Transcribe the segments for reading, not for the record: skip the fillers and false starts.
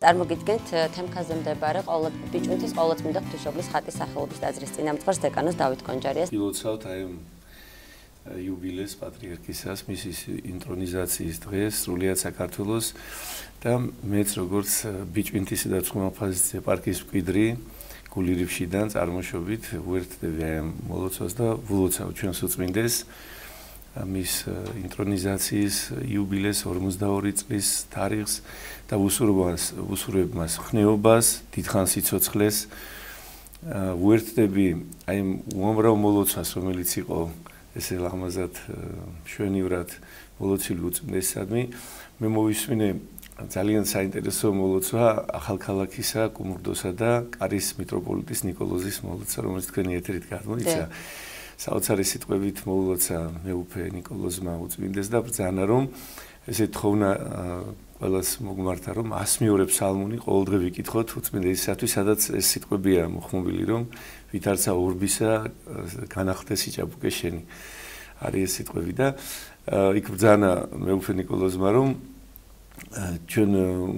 წარმოგიდგენთ თემქაზე მდებარე ბიჭვინთის ყოვლადწმინდა ღვთისმშობლის ხატის სახელობის ტაძრის წინამძღვარს დეკანოს დავით კონჯარიას. ილოცავთ აი ამ იუბილეს პატრიარქისას, მის ინტრონიზაციის დღეს, სრულიად საქართველოს და მეც როგორც ბიჭვინთისა და ცხუნაფაზის ეპარქიის მკვიდრი გულირიფშიდან წარმოშობით უერთდები აი ამ მოლოცვას და ვლოცავ ჩვენს უწმინდეს მის ინტრონიზაციის იუბილეს 42 წლის თარიღს და უსურვებ მას ხნეობას, დიდხანს სიცოცხლეს. უერთდები აი უამრავ მოლოცვას, რომელიც იყო ესე ლამაზად მშვენივრად მოლოცილი უწმინდესადმი. მე მოვისმინე ძალიან საინტერესო მოლოცვა ახალქალაქისა, კუმურდოსა და კარის მიტროპოლიტის ნიკოლოზის მოლოცვა, რომელიც თქვენი ეთერით გადმოიცა. საოცარი სიტყვებით მოულოცა მეუფე ნიკოლოზმა უწმინდეს და ბრძანა რომ ესე თხოვნა ყველას მოგმართა რომ 102 ფსალმუნი ყოველდღე ვიკითხოთ უწმინდესისათვის, სადაც ეს სიტყვებია მოხმობილი რომ ვითარცა ორბისა განახდეს იჭაბუკე შენი. არის ეს სიტყვები და იქ ბრძანა მეუფე ნიკოლოზმა რომ ჩვენ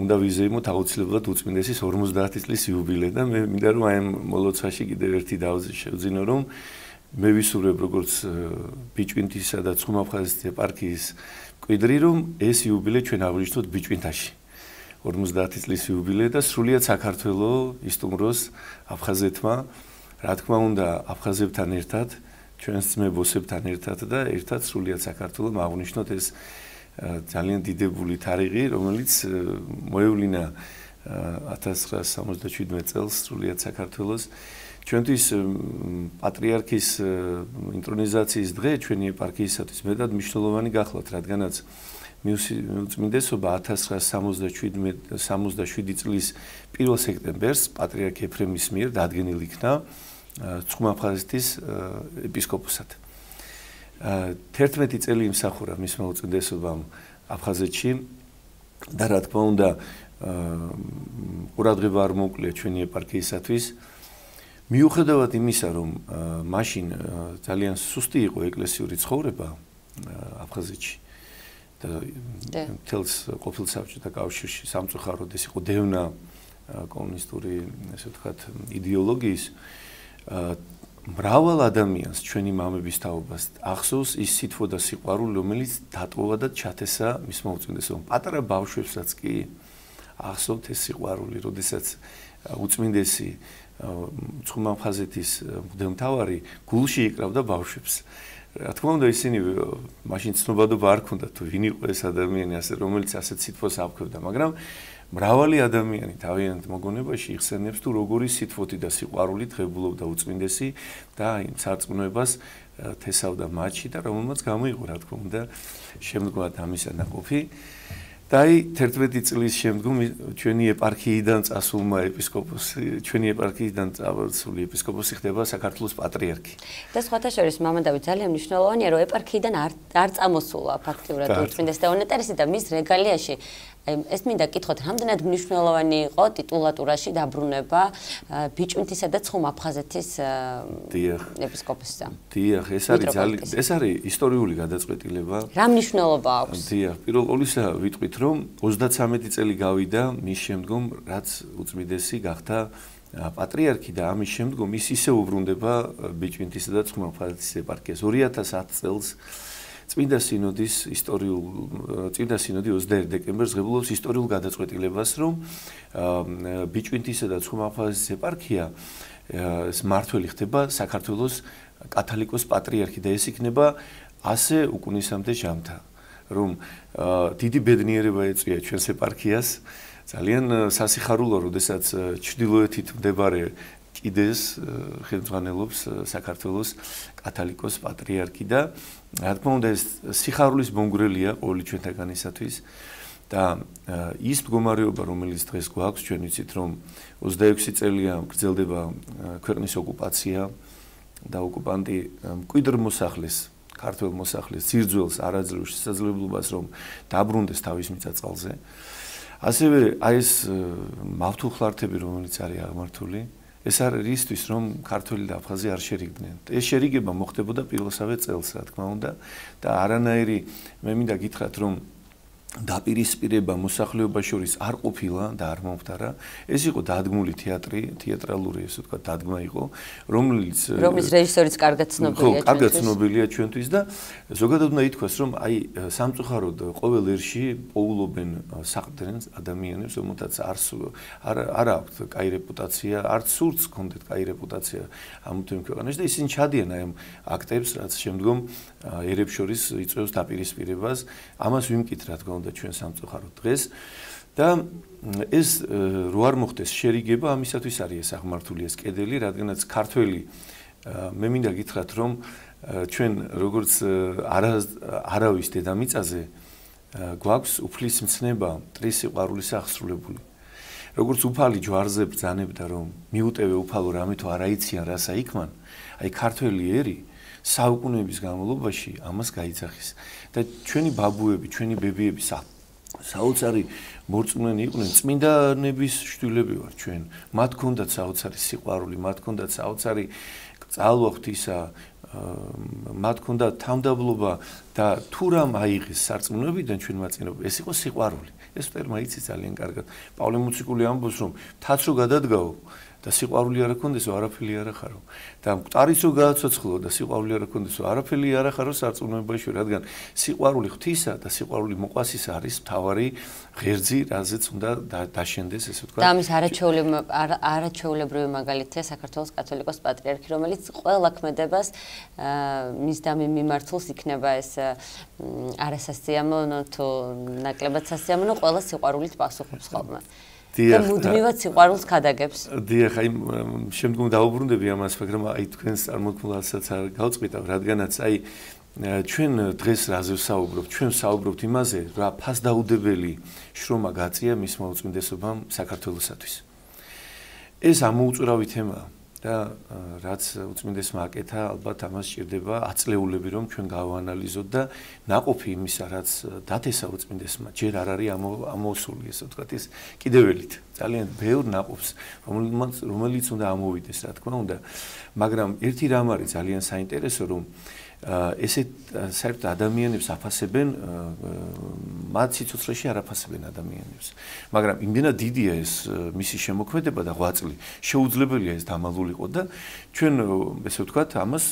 უნდა ვიზეიმოთ აუცილებლად უწმინდესის 50 წლის იუბილე და მე მინდა რომ აი ამ მოლოცვაში კიდევ ერთი დავზი შევძინო რომ მე ვისურვებ როგორც ბიჭვინთისა და ცხუნაფხაზის ეპარქიის მკვიდრი რომ ეს იუბილე ჩვენ აღვნიშნოთ ბიჭვინთაში 50 წლის იუბილე და სრულიად საქართველოს ისტუმროს აფხაზეთმა რა თქმა უნდა აფხაზებთან ერთად ჩვენს ძმებოსებთან ერთად და ერთად სრულიად საქართველოს აღვნიშნოთ ეს ძალიან დიდებული თარიღი რომელიც მოევლინა 1977 წელს სრულიად საქართველოს ჩვენთვის პატრიარქის ინტრონიზაციის დღე ჩვენი ეპარქიისათვის მეტად მნიშვნელოვანი გახლავთ, რადგანაც მიუწმინდესობა 1977 წლის 1 სექტემბერს პატრიარქ ეფრემის მიერ დადგენილ იქნა ცხუნაფხაზეთის ეპისკოპოსად. 11 წელი იმსახურა მისმა უწმინდესობამ აფხაზეთში და რა თქმა უნდა ყურადღება არ მოუკლია ჩვენი ეპარქიისათვის. მიუხედავად იმისა, რომ მაშინ ძალიან სუსტი იყო ეკლესიური ცხოვრება აფხაზეთში და მთელს ყოფილ საბჭოთა კავშირში სამწუხაროდ ეს იყო დევნა კომუნისტური, ესე ვთქვათ, იდეოლოგიის მრავალ ადამიანს ჩვენი მამების თაობას ახსოვს ის სითბო და სიყვარული, რომელიც დატოვა და ჩათესა მისმა უწმინდესობამ. პატარა ბავშვებსაც კი ახსოვთ ეს სიყვარული, როდესაც უწმინდესი ცხუნაფხაზეთის მღვდელმთავარი გულში იკრავდა ბავშვებს. რა თქმა უნდა ისინი მაშინ ცნობადობა არ ჰქონდათ თუ ვინ იყო ეს ადამიანი ასე რომელიც ასეთ სითბოს აფქვევდა, მაგრამ მრავალი ადამიანი თავიანთ მოგონებაში იხსენებს თუ როგორი სითბოთი და სიყვარულით ღებულობდა უწმინდესი და იმ სარწმუნოებას თესავდა მათში და რომელმაც გამოიღო რა თქმა უნდა შემდგომად ამისა ნაყოფი. და აი 11 წლის შემდგომ ჩვენი ეპარქიიდან წასულმა ეპისკოპოსი, ჩვენი ეპარქიიდან წასული ეპისკოპოსი ხდება საქართველოს პატრიარქი. და სხვათა შორის მამა დავით ძალიან მნიშვნელოვანია რომ ეპარქიიდან არ წამოსულა ფაქტიურად უწმინდეს დეონეტარისი და მის რეგალიაში ეს მინდა კითხოთ, რამდენად მნიშვნელოვანი იყო ტიტულატურაში დაბრუნება ბიჭვინთისა და ცხუნაფხაზეთის ეპისკოპოსისა. დიახ, ეს არის ისტორიული გადაწყვეტილება. რა მნიშვნელობა აქვს? დიახ, პირველ ყოვლისა ვიტყვით, რომ 33 წელი გავიდა მის შემდგომ, რაც უწმინდესი გახდა პატრიარქი და ამის შემდგომ ის ისე უბრუნდება ბიჭვინთისა და ცხუნაფხაზეთის ეპარქიას 2010 წელს. წმინდა სინოდი 21 დეკემბერს ღებულობს ისტორიულ გადაწყვეტილებას, რომ ბიჭვინთისა და ცხუნაფხაზეთის ეპარქია ეს მართველი ხდება საქართველოს კათოლიკოს პატრიარქი და ეს იქნება ასე უკუნისამდე ჟამთა, რომ დიდი ბედნიერება ეწვია ჩვენს ეპარქიას, ძალიან სასიხარულოა, როდესაც ჩრდილოეთით მდებარე კიდეს ხელმძღვანელობს საქართველოს კათოლიკოს პატრიარქი და რა თქმა უნდა ეს სიხარულის მომგვრელია ყოველი ჩვენთაგანისათვის და ის მდგომარეობა რომელიც დღეს გვაქვს ჩვენ ვიცით რომ 26 წელია გრძელდება ქვეყნის ოკუპაცია და ოკუპანტი მკვიდრ მოსახლეს ქართველ მოსახლეს ძირძველს არ აძლევს შესაძლებლობას რომ დაბრუნდეს თავის მიწა-წყალზე ასევე აი ეს მავთულხლართები რომელიც არის აღმართული ეს არის ისთვის რომ ქართველი და აფხაზი არ შერიგდნენ. ეს შერიგება მოხდებოდა პირველსავე წელს, რა თქმა უნდა, და არანაირი მე მინდა გითხრათ რომ დაპირისპირება მოსახლეობას შორის არ ყოფილა და არ მომხდარა. ეს იყო დადგმული თეატრალური, ესე ვთქვათ, დადგმა იყო, რომლის რეჟისორიც კარგად ცნობილია. ხო, კარგად ცნობილია ჩვენთვის და ზოგადად უნდა ითქვას, რომ აი სამწუხაროდ ყოველ ერში პოულობენ საყდრენ ადამიანებს, რომელთაც არ აქვთ კაი რეპუტაცია, არც სურს ჰქონდეთ კაი რეპუტაცია ამ თემ ქვეყანაში და ისინი ჩადიან აი ამ აქტებს, რაც შემდგომ ერებს შორის იწვევს დაპირისპირებას. ამას ვიმკით რა თქმა უნდა ჩვენ სამწუხაროდ დღეს და ეს რო არ მოხდეს შერიგება ამისათვის არის ეს აღმართული ეს კედელი, რადგანაც ქართველი მე მინდა გითხრათ რომ ჩვენ როგორც არავის დედამიწაზე გვაქვს უფლის მცნება მტრის სიყვარულის აღსრულებული. როგორც უფალი ჯვარზე ბრძანებდა რომ მიუტევე უფალო რამე თუ არ აიციან რასა იქმან, აი ქართველი ერი საუკუნეების განმავლობაში ამას გაიძახის და ჩვენი ბაბუები, ჩვენი ბებიები საოცარი მორწმუნენი იყვნენ, წმინდანების შვილები ვარ ჩვენ. მათ ჰქონდათ საოცარი სიყვარული, მათ ჰქონდათ საოცარი ძალვა ღვთისა, მათ ჰქონდათ თავდაბლობა და თუ რამ აიღეს სარწმუნოებიდან ჩვენმა წინობ, ეს იყო სიყვარული. ეს მტერმა იცი ძალიან კარგად. პავლე მოციქული ამბობს რომ თაც რო გადადგაო და სიყვარული არ აქონდესო არაფერი არ ახარო და მყარიც რო გააცოცხლო და სიყვარული არ აქონდესო არაფერი არ ახარო სარწმუნოებაში, რადგან სიყვარული ღვთისა და სიყვარული მოყვასისა არის მთავარი ღერძი, რაზეც უნდა დაშენდეს ესე ვთქვა. და ამის არაჩვეულებრივი მაგალითია საქართველოს კათოლიკოს პატრიარქი, რომელიც ყველა ქმედებას მისდამი მიმართულს იქნება ეს არასასიამოვნო თუ ნაკლებად სასიამოვნო, ყველა სიყვარულით პასუხობს ხოლმე. და მუდმივად სიყვარულს ქადაგებს. დიახ, აი შემდგომ დავუბრუნდები ამას, მაგრამ აი თქვენს წარმოქმნასაც არ გავწყვიტავ, რადგანაც აი ჩვენ დღეს რაზე ვსაუბრობთ? ჩვენ ვსაუბრობთ იმაზე, რა ფასდაუდებელი შრომა გაწია მისმა უწმინდესობამ საქართველოსათვის. ეს ამოუწურავი თემაა და რაც უწმინდესმა აკეთა, ალბათ ამას სჭირდება აწლეულები, რომ ჩვენ გავანალიზოთ და ნაყოფი იმისა, რაც დათესა უწმინდესმა, ჯერ არ არის ამოსული, ესე ვთქვათ, ეს კიდეველით. ძალიან ბევრ ნაყოფს, რომელიც უნდა ამოვიდეს, რა თქმა უნდა. მაგრამ ერთი რამ არის ძალიან საინტერესო, რომ ესეთ საერთოდ ადამიანებს აფასებენ, მათ სიცოცხლეში არ აფასებენ ადამიანებს. მაგრამ იმდენად დიდია ეს მისი შემოქმედება და ღვაწლი, შეუძლებელია ეს დამალულიყო და ჩვენ ესე ვთქვათ, ამას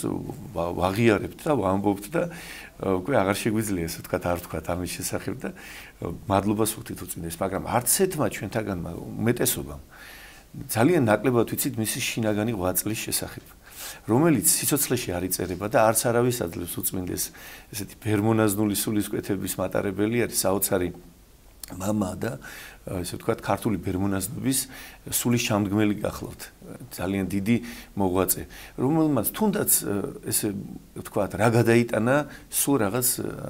ვაღიარებთ და ვამბობთ და უკვე აღარ შეგვიძლია ესე ვთქვათ, არ ვთქვათ ამის შესახებ და მადლობას ვუხდით უწმინდეს, მაგრამ არც ერთმა ჩვენთაგანმა უმეტესობამ ძალიან ნაკლებად ვიცით მისი შინაგანი ღვაწლის შესახებ. რომელიც სიცოცხლეში არ იწერება და არც არავის აძლევს უწმინდეს ესეთი ბერმონაზნული სულისკვეთების მატარებელი არის საოცარი მამა და ესე ვთქვათ ქართული ბერმონაზნობის სულის ჩამდგმელი გახლავთ ძალიან დიდი მოღვაწე რომელმაც თუნდაც ესე ვთქვათ რა გადაიტანა სულ რაღაც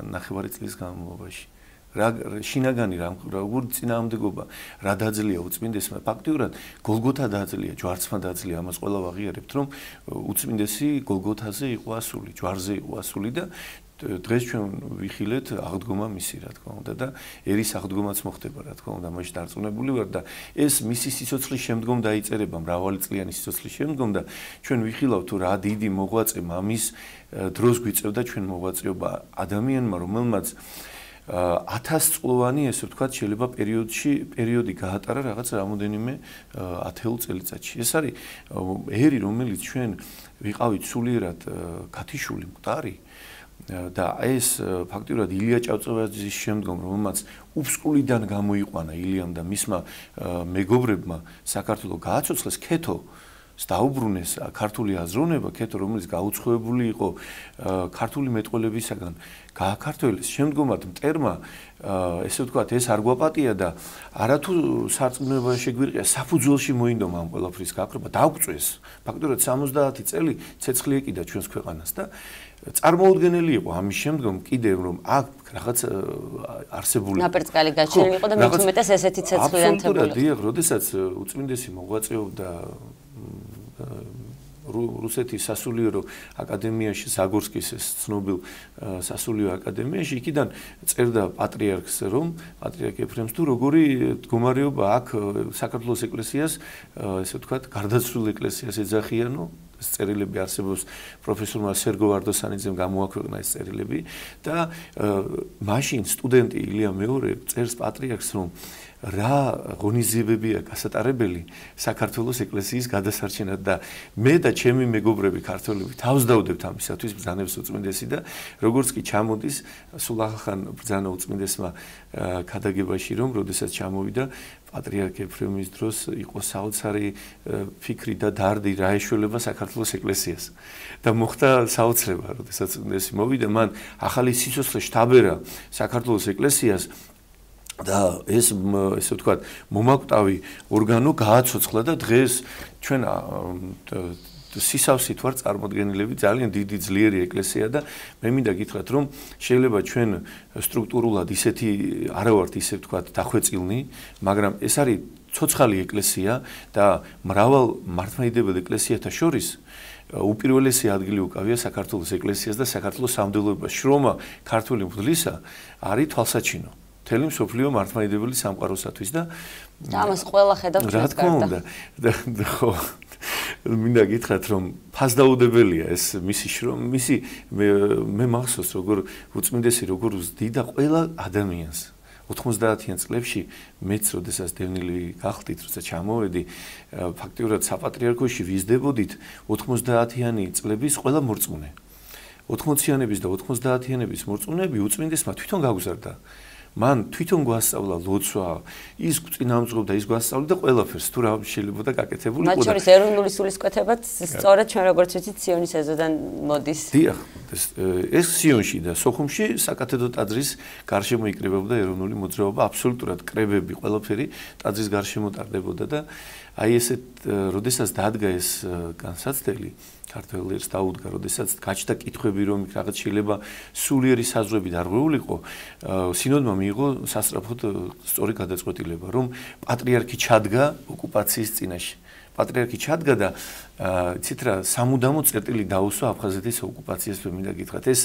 ნახევარი წლის განმავლობაში რა შინაგანი როგორ წინააღმდეგობა რა დაძლია უწმინდესმა ფაქტიურად გოლგოთა დაძლია ჯვარცმა დაძლია ამას ყველა ვაღიარებთ რომ უწმინდესი გოლგოთაზე იყო ასული ჯვარზე იყო ასული და დღეს ჩვენ ვიხილეთ აღდგომა მისი რა თქმა უნდა და ერის აღდგომაც მოხდება რა თქმა უნდა მაშინ დარწმუნებული ვარ და ეს მისი სიცოცხლის შემდგომ დაიწერება მრავალი წლიანი სიცოცხლის შემდგომ და ჩვენ ვიხილავთ თუ რა დიდი მოღვაწე მამის დროს გვიწევდა ჩვენ მოღვაწეობა ადამიანმა რომელმაც 1000 წლოვანი ესე ვთქვათ შეიძლება პერიოდი გაატარა რაღაც რამოდენიმე 10 წელიწადში. ეს არის ერი რომელიც ჩვენ ვიყავით სულიერად ქათიშული მყარი და ეს ფაქტიურად ილია ჭავჭავაძის შემდგომ რომელმაც უფსკულიდან გამოიყვანა ილიამ და მისმა მეგობრებმა საქართველოს გააცოცხლეს ქეთო დაუბრუნეს ქართული აზროვნება ქეთო რომელიც გაუცხოებული იყო ქართული მეტყველებისაგან გააქართველეს შემდგომად მტერმა ესე ვთქვათ ეს არ გვაპატია და არათუ სარწმუნოება შეგვირყია საფუძველში მოინდომა ამ ყველაფრის გაქრობა დაგვწვეს ფაქტობრივად 70 წელი ცეცხლი ეკიდა ჩვენს ქვეყანას და წარმოუდგენელი იყო ამის შემდგომ კიდევ რომ აქ რაღაც არსებული ნაპერწკალი გაჩენილი იყო და მით უმეტეს ესეთი ცეცხლი ანთებული აბსოლუტურად დიახ როდესაც უწმინდესი მოღვაწეობდა რუსეთის სასულიერო აკადემიაში ზაგორსკის ცნობილ სასულიერო აკადემიაში იქიდან წერდა პატრიარქს რომ პატრიარქ ეფრემს თუ როგორი მდგომარეობა აქ საქართველოს ეკლესიას ესე ვთქვათ გარდაცვლილ ეკლესიას ეძახიანო წერილები არსებობს პროფესორმა სერგო ვარდოსანიძემ გამოაქვეყნა ეს წერილები და მაშინ სტუდენტი ილია მეორე წერს პატრიარქს რომ რა ღონისძიებებია გასატარებელი საქართველოს ეკლესიის გადასარჩენად და მე და ჩემი მეგობრები ქართველები თავს დავდებთ ამისათვის ბრძანებს უწმინდესი და როგორც კი ჩამოდის სულ ახალ ბრძანა უწმინდესმა ქადაგებაში რომ როდესაც ჩამოვიდა პატრიარქ ეფრემის დროს იყო საოცარი ფიქრი და დარდი რა ეშველება საქართველოს ეკლესიას და მოხდა საოცრება როდესაც უწმინდესი მოვიდა მან ახალი სიცოცხლე შთაბერა საქართველოს ეკლესიას და ესე ვთქვათ მომაკვდავი ორგანო გააცოცხლა და დღეს ჩვენ სისავსით ვარ წარმოდგენილები ძალიან დიდი ძლიერი ეკლესია და მე მინდა გითხრათ რომ შეიძლება ჩვენ სტრუქტურულად ისეთი არა ვართ ისე ვთქვათ დახვეწილნი მაგრამ ეს არის ცოცხალი ეკლესია და მრავალ მართლმადიდებელ ეკლესიათა შორის უპირველესი ადგილი უკავია საქართველოს ეკლესიას და საქართველოს სამღვდელოებას შრომა ქართული მღვდლისა არის თვალსაჩინო თელი მსოფლიო მართლმადიდებელი სამყაროსათვის და ამას ყველა ხედავს რა თქმა უნდა ხო მინდა გითხრათ რომ ფასდაუდებელია ეს მისი შრომა მისი მე მახსოვს როგორ უწმინდესი როგორ ვზდიდა ყველა ადამიანს 90-იან წლებში მეც როდესაც დევნილი გახდით როცა ჩამოვედი ფაქტიურად საპატრიარქოში ვიზდებოდით 90-იანი წლების ყველა მორწმუნე 80-იანების და 90-იანების მორწმუნეები უწმინდესმა თვითონ გაგზარდა მან თვითონ გვასწავლა ლოცვა, ის წინამძღოლ და ის გვასწავლა და ყველაფერს თუ რა შეიძლება და გაკეთებული იყო. მათ შორის ეროვნული სულისკვეთებაც სწორედ ჩვენ როგორც ვიცით სიონის ეზოდან მოდის. დიახ, ეს სიონში და სოხუმში საკათედრო ტაძრის გარშემო იკრიბებოდა ეროვნული მოძრაობა, აბსოლუტურად კრებები ყველაფერი ტაძრის გარშემო ტარდებოდა და აი ესეთ როდესაც დადგა ეს განსაცდელი ქართველებს დაუდგა, როდესაც გაჩნდა კითხვები, რომ რაღაც შეიძლება სულიერი საზღვრები დარღვეულიყო, სინოდმა მიიღო სასწრაფოდ სწორი გადაწყვეტილება, რომ პატრიარქი ჩადგა ოკუპაციის წინაშე. პატრიარქი ჩადგა და იცით რა, სამუდამო წერტილი დაუსვა აფხაზეთის ოკუპაციას მე მინდა გითხრათ, ეს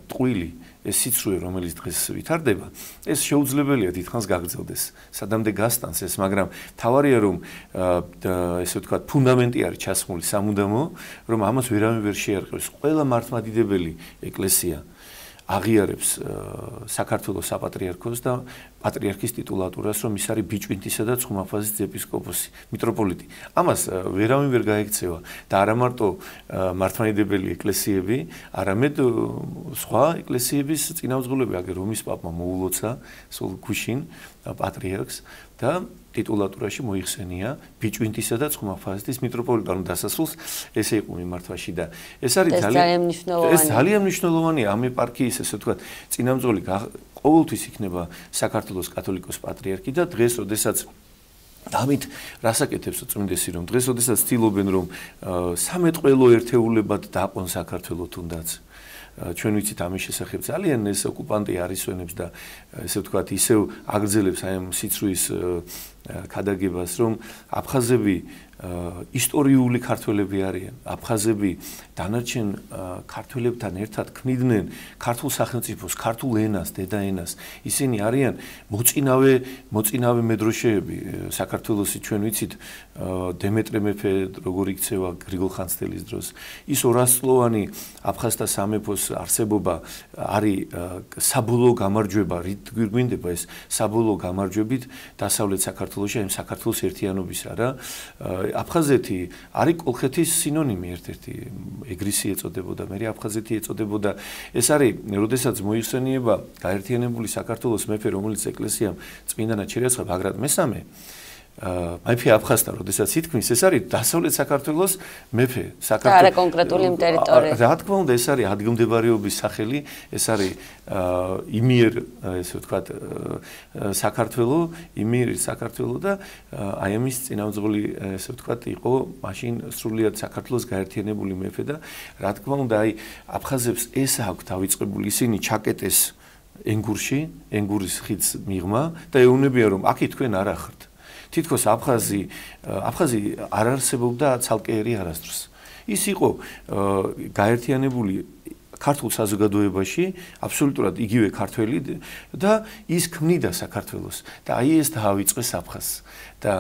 ტყვილი, ეს სიცრუე, რომელიც დღეს ვითარდება, ეს შეუძლებელია დიდხანს გაგრძელდეს. სადამდე გასტანს ეს, მაგრამ თავარია რომ ესე ვთქვათ, ფუნდამენტი არის ჩასმული სამუდამო, რომ ამას ვერავინ ვერ შეარყევს. ყველა მართლმადიდებელი ეკლესია აღიარებს საქართველოს საპატრიარქოს და პატრიარქის ტიტულატურას, რომ ის არის ბიჭვინთისა და ცხუმაფაზის ეპისკოპოსი, მიტროპოლიტი. ამას ვერავინ ვერ გაექცევა და არა მარტო მართლმადიდებელი ეკლესიები, არამედ სხვა ეკლესიების წინამძღოლები, აგერ რომის პაპმა მოულოცა სულ გუშინ პატრიარქს და ტიტულატურაში მოიხსენია ბიჭვინთისა და ცხუმაფაზის მიტროპოლიტანურ დასასრულს, ესე იყო მიმართვაში და ეს არის ძალიან მნიშვნელოვანია ამ ეპარქიის, ესე ვთქვათ, წინამძღოლი ყოველთვის იქნება საქართველოს კათოლიკოს პატრიარქი და დღეს, როდესაც ამით რასაკეთებს უწმინდესი, რომ დღეს, როდესაც ცდილობენ, რომ სამეთყველო ერთეულებად დაყონ საქართველო თუნდაც ჩვენ ვიცით ამის შესახებ ძალიან ეს ოკუპანტი არისვენებს და ესე ვთქვათ ისევ აგრძელებს აი ამ სიცრუის ქადაგებას, რომ აფხაზები ისტორიული ქართველები არიან. აფხაზები დანარჩენ ქართველებთან ერთად ქმნიდნენ ქართულ სახელმწიფოს, ქართულ ენას, დედაენას. ისინი არიან მოწინავე მედროშეები საქართველოსი, ჩვენ ვიცით დემეტრე მეფე როგორ იქცევა გრიგოლ ხანძთელის დროს. ის 200-წლოვანი აფხაზთა სამეფოს არსებობა არის საბოლოო გამარჯვება, რით გვირგვინდება ეს საბოლოო გამარჯვებით დასავლეთ საქართველოში, აი საქართველოს ერთიანობისა რა. აფხაზეთი არის კოლხეთის სინონიმი ერთ-ერთი, ეგრისი ეწოდებოდა, მე აფხაზეთი ეწოდებოდა. ეს არის, როდესაც მოიხსენიება გაერთიანებული საქართველოს მეფე, რომელიც ეკლესიამ წმინდანად შეერაცხა ბაგრატ მესამე, მეფე აფხაზთან, როდესაც ითქმის, ეს არის დასავლეთ საქართველოს მეფე, არა კონკრეტული ტერიტორია. რა თქმა უნდა, ეს არის ადგილმდებარეობის სახელი, ეს არის იმიერ, ესე ვთქვათ, საქართველო, იმიერი საქართველო და აი ამის წინამძღოლი, ესე ვთქვათ, იყო მაშინ სრულიად საქართველოს გაერთიანებული მეფე და რა თქმა უნდა, აი აფხაზებს ეს აქვს დავიწყებული, ისინი ჩაკეტეს ენგურში, ენგურის ხიდს მიღმა და ეუბნებიან, რომ აქ თქვენ არ ახართ. თითქოს აფხაზი არ არსებობდა ცალკე ერი არასდროს. ის იყო გაერთიანებული ქართულ საზოგადოებაში აბსოლუტურად იგივე ქართველი და ის ქმნიდა საქართველოს და აი ეს დაავიწყეს აფხაზს და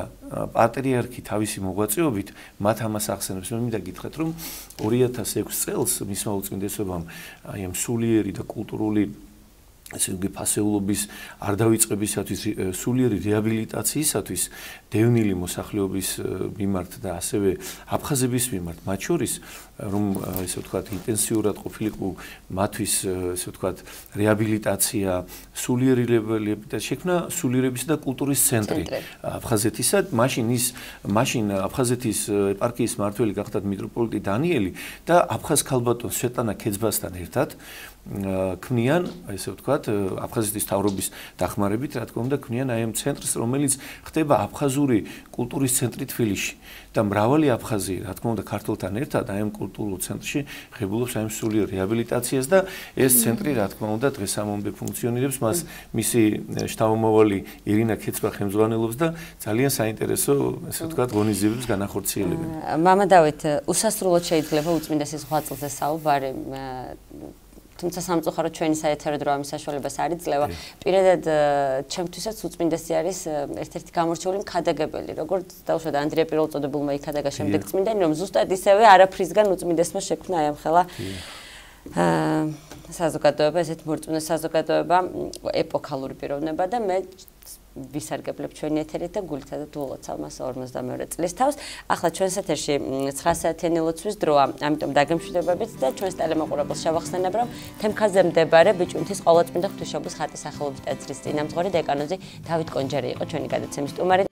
პატრიარქი თავისი მოღვაწეობით მათ ამას ახსენებს. მე მინდა გითხრათ რომ 2006 წელს მისმა უწმინდესობამ აი ამ სულიერი და კულტურული ესე იგი ფასეულობის არ დავიწყებისათვის სულიერი რეაბილიტაციისათვის დევნილი მოსახლეობის მიმართ და ასევე აფხაზების მიმართ მათ შორის რომ ესე ვთქვათ ინტენსიურად ყოფილიყო მათთვის ესე ვთქვათ რეაბილიტაცია სულიერილებელი და შექმნა სულიერების და კულტურის ცენტრი აფხაზეთისა მაშინ აფხაზეთის ეპარქიის მმართველი გახდათ მიტროპოლიტი დანიელი და აფხაზ ქალბატონ სვეტლანა ქეძბასთან ერთად ქმნიან ესე ვთქვათ აფხაზეთის თავრობის დახმარებით რა თქმა უნდა ქმნიან აი ამ ცენტრს რომელიც ხდება აფხაზური კულტურის ცენტრი თბილისში და მრავალი აფხაზი რა თქმა უნდა ქართველთან ერთად აი ამ კულტურულ ცენტრში ღებულობს აი ამ სულიერ რეაბილიტაციას და ეს ცენტრი რა თქმა უნდა დღესამომდე ფუნქციონირებს მას მისი შთამომავალი ირინა ქეცბა ხელმძღვანელობს და ძალიან საინტერესო ესე ვთქვათ ღონისძიებებს განახორციელებენ. მამა დავით უსასრულოდ შეიძლება უწმინდესის ღვაწლზე საუბარი თუმცა სამწუხაროდ ჩვენი საეთერო დრო ამის საშუალებას არ იძლევა. პირადად ჩემთვისაც უწმინდესი არის ერთ-ერთი გამორჩეული მქადაგებელი, როგორც დაუშვათ ანდრია პირველწოდებულმა იქადაგა შემდეგ წმინდანი, რომ ზუსტად ისევე არაფრისგან უწმინდესმა შექმნა აი ამ ხელა საზოგადოება, ესეთ მორწმუნე საზოგადოება, ეპოქალური პიროვნება და მე ვისარგებლებ ჩვენი ეთერით და გულითადად ულოცავ მას 52 წლის თავს. ახლა ჩვენს ეთერში 9 საათიანი ლოცვის დროა, ამიტომ დაგემშვიდობებით და ჩვენს ტელემოყურებელს შევახსენებ, რომ თემქაზე მდებარე ბიჭუნთის ყოვლადწმინდა ღვთისმშობლის ხატის სახელობის ტაძრის წინამძღვარი დეკანოზი დავით კონჯერი იყო ჩვენი გადაცემის სტუმარი.